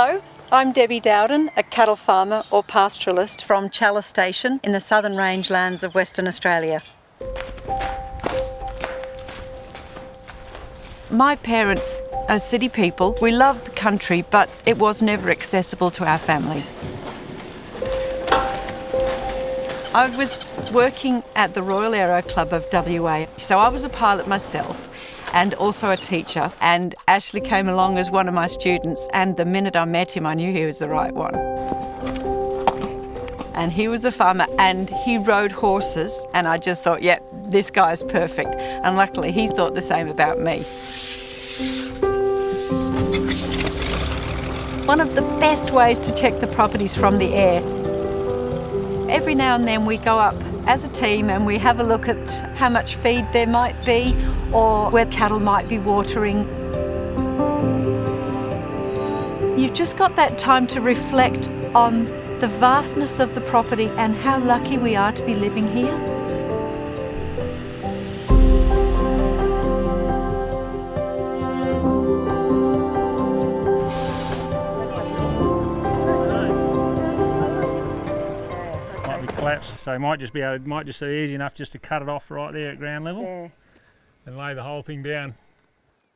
Hello, I'm Debbie Dowden, a cattle farmer or pastoralist from Challa Station in the southern rangelands of Western Australia. My parents are city people. We love the country, but it was never accessible to our family. I was working at the Royal Aero Club of WA, so I was a pilot myself and also a teacher, and Ashley came along as one of my students, and the minute I met him I knew he was the right one. And he was a farmer and he rode horses, and I just thought, yeah, this guy's perfect. And luckily he thought the same about me. One of the best ways to check the properties from the air. Every now and then we go up as a team and we have a look at how much feed there might be or where cattle might be watering. You've just got that time to reflect on the vastness of the property and how lucky we are to be living here. Might be collapsed, so it might just be easy enough just to cut it off right there at ground level and lay the whole thing down.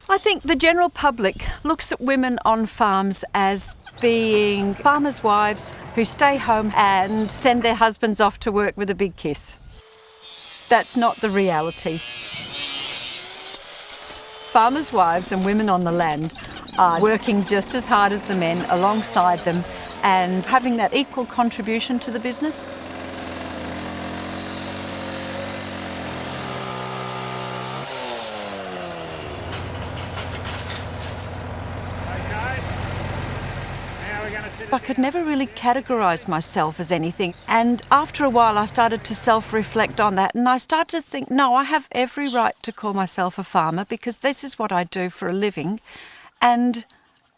I think the general public looks at women on farms as being farmers' wives who stay home and send their husbands off to work with a big kiss. That's not the reality. Farmers' wives and women on the land are working just as hard as the men alongside them and having that equal contribution to the business. I could never really categorise myself as anything, and after a while I started to self-reflect on that, and I started to think, no, I have every right to call myself a farmer because this is what I do for a living, and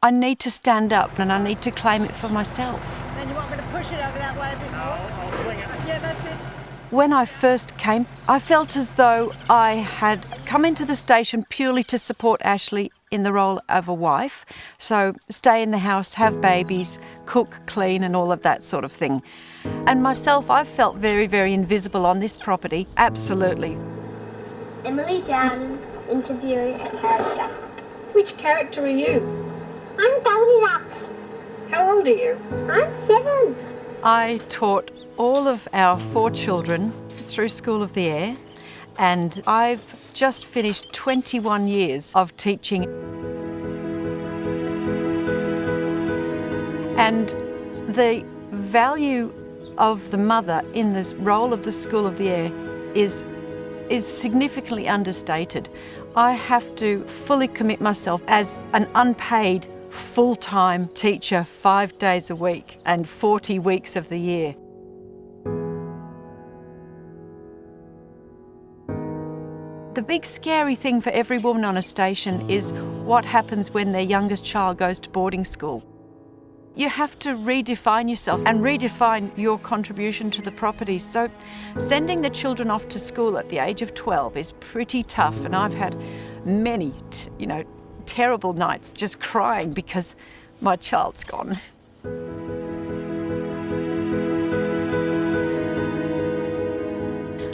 I need to stand up and I need to claim it for myself. Then you want me to push it over that way a bit more? I'll swing it. Yeah, that's it. When I first came, I felt as though I had come into the station purely to support Ashley in the role of a wife. So stay in the house, have babies, cook, clean and all of that sort of thing. And myself, I felt very, very invisible on this property, absolutely. Emily Dowden, interviewing a character. Which character are you? I'm Goldilocks. How old are you? I'm 7. I taught all of our 4 children through School of the Air, and I've just finished 21 years of teaching. And the value of the mother in the role of the School of the Air is significantly understated. I have to fully commit myself as an unpaid full-time teacher 5 days a week and 40 weeks of the year. The big scary thing for every woman on a station is what happens when their youngest child goes to boarding school. You have to redefine yourself and redefine your contribution to the property. So sending the children off to school at the age of 12 is pretty tough, and I've had many, terrible nights just crying because my child's gone.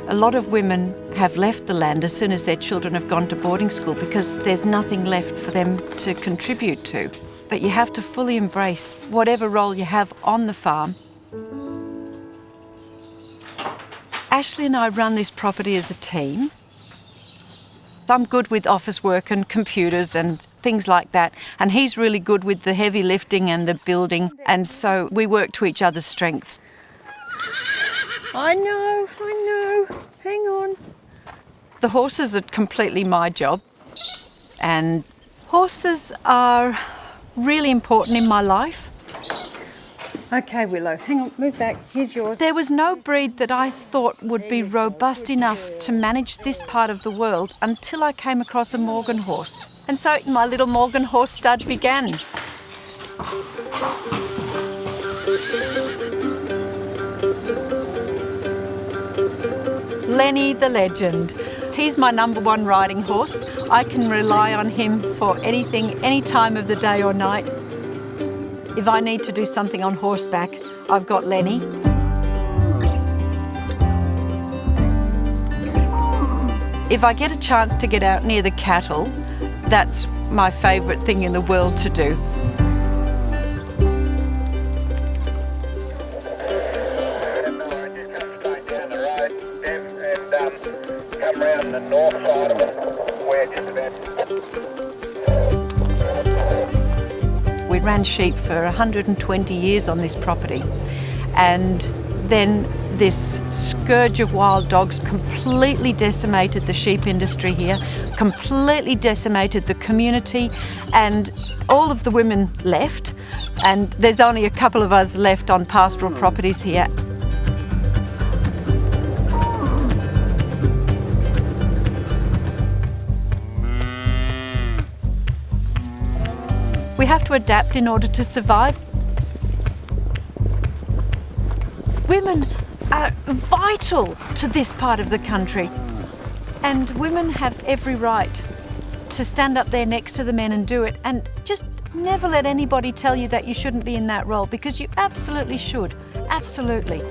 A lot of women have left the land as soon as their children have gone to boarding school because there's nothing left for them to contribute to. But you have to fully embrace whatever role you have on the farm. Ashley and I run this property as a team. I'm good with office work and computers and things like that, and he's really good with the heavy lifting and the building, and so we work to each other's strengths. I know, hang on. The horses are completely my job, and horses are really important in my life. Okay, Willow, hang on, move back. Here's yours. There was no breed that I thought would be robust enough to manage this part of the world until I came across a Morgan horse. And so my little Morgan horse stud began. Lenny the legend. He's my #1 riding horse. I can rely on him for anything, any time of the day or night. If I need to do something on horseback, I've got Lenny. If I get a chance to get out near the cattle, that's my favourite thing in the world to do. Come around the north side of it, where just about. We ran sheep for 120 years on this property, and then this scourge of wild dogs completely decimated the sheep industry here, completely decimated the community, and all of the women left, and there's only a couple of us left on pastoral properties here. We have to adapt in order to survive. Women are vital to this part of the country, and women have every right to stand up there next to the men and do it, and just never let anybody tell you that you shouldn't be in that role, because you absolutely should, absolutely.